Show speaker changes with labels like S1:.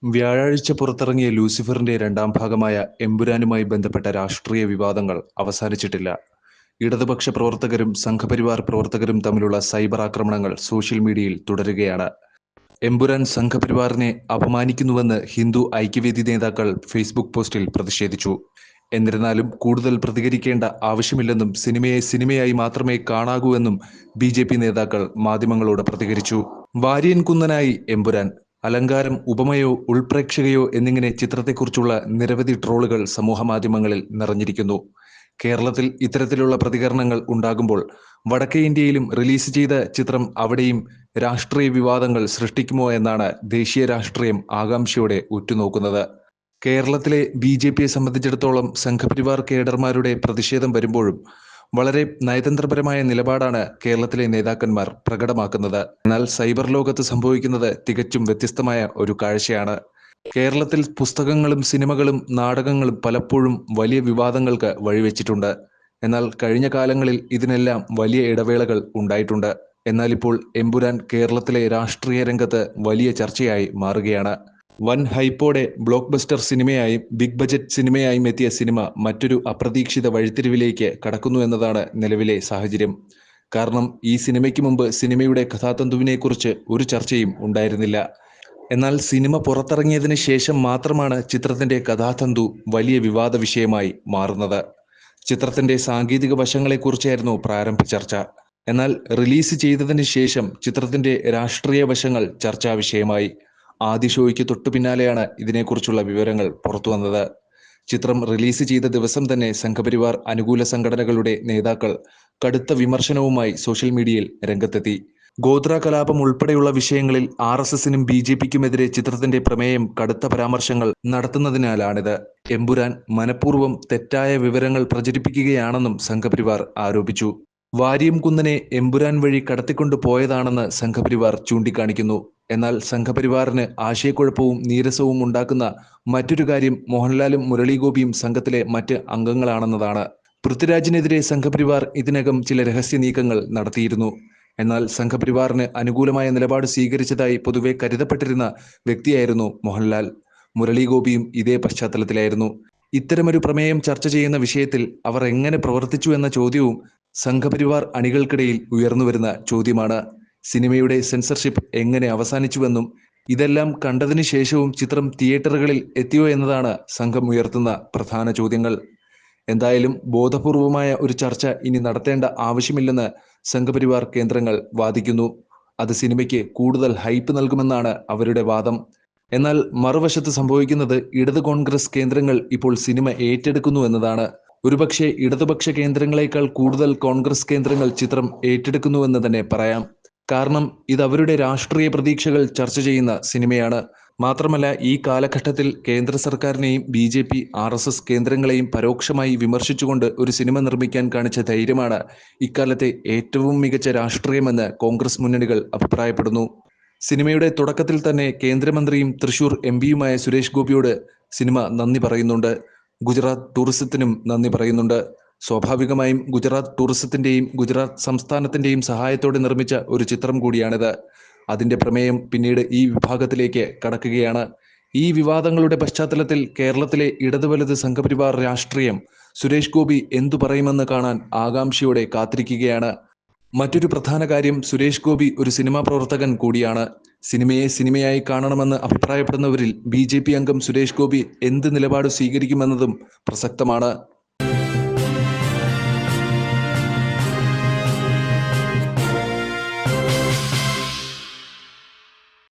S1: വ്യാഴാഴ്ച പുറത്തിറങ്ങിയ ലൂസിഫറിന്റെ രണ്ടാം ഭാഗമായ എമ്പുരാനുമായി ബന്ധപ്പെട്ട രാഷ്ട്രീയ വിവാദങ്ങൾ അവസാനിച്ചിട്ടില്ല. ഇടതുപക്ഷ പ്രവർത്തകരും സംഘപരിവാർ പ്രവർത്തകരും തമ്മിലുള്ള സൈബർ ആക്രമണങ്ങൾ സോഷ്യൽ മീഡിയയിൽ തുടരുകയാണ്. എമ്പുരാൻ സംഘപരിവാറിനെ അപമാനിക്കുന്നുവെന്ന് ഹിന്ദു ഐക്യവേദി നേതാക്കൾ ഫേസ്ബുക്ക് പോസ്റ്റിൽ പ്രതിഷേധിച്ചു. എന്നിരുന്നാലും കൂടുതൽ പ്രതികരിക്കേണ്ട ആവശ്യമില്ലെന്നും സിനിമയെ സിനിമയായി മാത്രമേ കാണാകൂ എന്നും BJP നേതാക്കൾ മാധ്യമങ്ങളോട് പ്രതികരിച്ചു. വാര്യൻ കുന്നനായി എമ്പുരാൻ, അലങ്കാരം, ഉപമയോ ഉൾപ്രേക്ഷകയോ എന്നിങ്ങനെ ചിത്രത്തെക്കുറിച്ചുള്ള നിരവധി ട്രോളുകൾ സമൂഹമാധ്യമങ്ങളിൽ നിറഞ്ഞിരിക്കുന്നു. കേരളത്തിൽ ഇത്തരത്തിലുള്ള പ്രതികരണങ്ങൾ ഉണ്ടാകുമ്പോൾ വടക്കേ ഇന്ത്യയിലും റിലീസ് ചെയ്ത ചിത്രം അവിടെയും രാഷ്ട്രീയ വിവാദങ്ങൾ സൃഷ്ടിക്കുമോ എന്നാണ് ദേശീയ രാഷ്ട്രീയം ആകാംക്ഷയോടെ ഉറ്റുനോക്കുന്നത്. കേരളത്തിലെ BJPയെ സംബന്ധിച്ചിടത്തോളം സംഘപരിവാർ കേഡർമാരുടെ പ്രതിഷേധം വരുമ്പോഴും വളരെ നയതന്ത്രപരമായ നിലപാടാണ് കേരളത്തിലെ നേതാക്കന്മാർ പ്രകടമാക്കുന്നത്. എന്നാൽ സൈബർ ലോകത്ത് സംഭവിക്കുന്നത് തികച്ചും വ്യത്യസ്തമായ ഒരു കാഴ്ചയാണ്. കേരളത്തിൽ പുസ്തകങ്ങളും സിനിമകളും നാടകങ്ങളും പലപ്പോഴും വലിയ വിവാദങ്ങൾക്ക് വഴിവെച്ചിട്ടുണ്ട്. എന്നാൽ കഴിഞ്ഞ കാലങ്ങളിൽ ഇതിനെല്ലാം വലിയ ഇടവേളകൾ ഉണ്ടായിട്ടുണ്ട്. എന്നാൽ ഇപ്പോൾ എമ്പുരാൻ കേരളത്തിലെ രാഷ്ട്രീയ രംഗത്ത് വലിയ ചർച്ചയായി മാറുകയാണ്. വൻ ഹൈപ്പോടെ ബ്ലോക്ക് ബസ്റ്റർ സിനിമയായും ബിഗ് ബജറ്റ് സിനിമയായും എത്തിയ സിനിമ മറ്റൊരു അപ്രതീക്ഷിത വഴിത്തിരിവിലേക്ക് കടക്കുന്നു എന്നതാണ് നിലവിലെ സാഹചര്യം. കാരണം ഈ സിനിമയ്ക്ക് മുമ്പ് സിനിമയുടെ കഥാതന്തുവിനെക്കുറിച്ച് ഒരു ചർച്ചയും ഉണ്ടായിരുന്നില്ല. എന്നാൽ സിനിമ പുറത്തിറങ്ങിയതിന് ശേഷം മാത്രമാണ് ചിത്രത്തിന്റെ കഥാതന്തു വലിയ വിവാദ വിഷയമായി മാറുന്നത്. ചിത്രത്തിന്റെ സാങ്കേതിക വശങ്ങളെക്കുറിച്ചായിരുന്നു പ്രാരംഭ ചർച്ച. എന്നാൽ റിലീസ് ചെയ്തതിന് ശേഷം ചിത്രത്തിന്റെ രാഷ്ട്രീയ വശങ്ങൾ ചർച്ചാ വിഷയമായി. ആദ്യ ഷോയ്ക്ക് തൊട്ടു പിന്നാലെയാണ് ഇതിനെക്കുറിച്ചുള്ള വിവരങ്ങൾ പുറത്തുവന്നത്. ചിത്രം റിലീസ് ചെയ്ത ദിവസം തന്നെ സംഘപരിവാർ അനുകൂല സംഘടനകളുടെ നേതാക്കൾ കടുത്ത വിമർശനവുമായി സോഷ്യൽ മീഡിയയിൽ രംഗത്തെത്തി. ഗോത്ര കലാപം ഉൾപ്പെടെയുള്ള വിഷയങ്ങളിൽ RSSനും BJPക്കുമെതിരെ ചിത്രത്തിന്റെ പ്രമേയം കടുത്ത പരാമർശങ്ങൾ നടത്തുന്നതിനാലാണിത്. എമ്പുരാൻ മനഃപൂർവ്വം തെറ്റായ വിവരങ്ങൾ പ്രചരിപ്പിക്കുകയാണെന്നും സംഘപരിവാർ ആരോപിച്ചു. വാര്യം കുന്നനെ എമ്പുരാൻ വഴി കടത്തിക്കൊണ്ടു പോയതാണെന്ന് സംഘപരിവാർ ചൂണ്ടിക്കാണിക്കുന്നു. എന്നാൽ സംഘപരിവാറിന് ആശയക്കുഴപ്പവും നീരസവും ഉണ്ടാക്കുന്ന മറ്റൊരു കാര്യം മോഹൻലാലും മുരളീഗോപിയും സംഘത്തിലെ മറ്റ് അംഗങ്ങളാണെന്നതാണ്. പൃഥ്വിരാജിനെതിരെ സംഘപരിവാർ ഇതിനകം ചില രഹസ്യ നീക്കങ്ങൾ നടത്തിയിരുന്നു. എന്നാൽ സംഘപരിവാറിന് അനുകൂലമായ നിലപാട് സ്വീകരിച്ചതായി പൊതുവെ കരുതപ്പെട്ടിരുന്ന വ്യക്തിയായിരുന്നു മോഹൻലാൽ. മുരളീഗോപിയും ഇതേ പശ്ചാത്തലത്തിലായിരുന്നു. ഇത്തരമൊരു പ്രമേയം ചർച്ച ചെയ്യുന്ന വിഷയത്തിൽ അവർ എങ്ങനെ പ്രവർത്തിച്ചു എന്ന ചോദ്യവും സംഘപരിവാർ അണികൾക്കിടയിൽ ഉയർന്നുവരുന്ന ചോദ്യമാണ്. സിനിമയുടെ സെൻസർഷിപ്പ് എങ്ങനെ അവസാനിച്ചുവെന്നും ഇതെല്ലാം കണ്ടതിന് ശേഷവും ചിത്രം തിയേറ്ററുകളിൽ എത്തിയോ എന്നതാണ് സംഘം ഉയർത്തുന്ന പ്രധാന ചോദ്യങ്ങൾ. എന്തായാലും ബോധപൂർവമായ ഒരു ചർച്ച ഇനി നടത്തേണ്ട ആവശ്യമില്ലെന്ന് സംഘപരിവാർ കേന്ദ്രങ്ങൾ വാദിക്കുന്നു. അത് സിനിമയ്ക്ക് കൂടുതൽ ഹൈപ്പ് നൽകുമെന്നാണ് അവരുടെ വാദം. എന്നാൽ മറുവശത്ത് സംഭവിക്കുന്നത് ഇടത് കോൺഗ്രസ് കേന്ദ്രങ്ങൾ ഇപ്പോൾ സിനിമ ഏറ്റെടുക്കുന്നു എന്നതാണ്. ഒരുപക്ഷെ ഇടതുപക്ഷ കേന്ദ്രങ്ങളെക്കാൾ കൂടുതൽ കോൺഗ്രസ് കേന്ദ്രങ്ങൾ ചിത്രം ഏറ്റെടുക്കുന്നുവെന്ന് തന്നെ പറയാം. കാരണം ഇത് അവരുടെ രാഷ്ട്രീയ പ്രതീക്ഷകൾ ചർച്ച ചെയ്യുന്ന സിനിമയാണ്. മാത്രമല്ല ഈ കാലഘട്ടത്തിൽ കേന്ദ്ര സർക്കാരിനെയും BJP RSS കേന്ദ്രങ്ങളെയും പരോക്ഷമായി വിമർശിച്ചുകൊണ്ട് ഒരു സിനിമ നിർമ്മിക്കാൻ കാണിച്ച ധൈര്യമാണ് ഇക്കാലത്തെ ഏറ്റവും മികച്ച രാഷ്ട്രീയമെന്ന് കോൺഗ്രസ് മുന്നണികൾ അഭിപ്രായപ്പെടുന്നു. സിനിമയുടെ തുടക്കത്തിൽ തന്നെ കേന്ദ്രമന്ത്രിയും തൃശൂർ MP-യുമായ സുരേഷ് ഗോപിയോട് സിനിമ നന്ദി പറയുന്നുണ്ട്. ഗുജറാത്ത് ടൂറിസത്തിനും നന്ദി പറയുന്നുണ്ട്. സ്വാഭാവികമായും ഗുജറാത്ത് ടൂറിസത്തിന്റെയും ഗുജറാത്ത് സംസ്ഥാനത്തിന്റെയും സഹായത്തോടെ നിർമ്മിച്ച ഒരു ചിത്രം കൂടിയാണിത്. അതിന്റെ പ്രമേയം പിന്നീട് ഈ വിഭാഗത്തിലേക്ക് കടക്കുകയാണ്. ഈ വിവാദങ്ങളുടെ പശ്ചാത്തലത്തിൽ കേരളത്തിലെ ഇടതുവലത് സംഘപരിവാർ രാഷ്ട്രീയം സുരേഷ് ഗോപി എന്തു പറയുമെന്ന് കാണാൻ ആകാംക്ഷയോടെ കാത്തിരിക്കുകയാണ്. മറ്റൊരു പ്രധാന കാര്യം, സുരേഷ് ഗോപി ഒരു സിനിമാ പ്രവർത്തകൻ കൂടിയാണ്. സിനിമയെ സിനിമയായി കാണണമെന്ന് അഭിപ്രായപ്പെടുന്നവരിൽ BJP അംഗം സുരേഷ് ഗോപി എന്ത് നിലപാട് സ്വീകരിക്കുമെന്നതും പ്രസക്തമാണ്.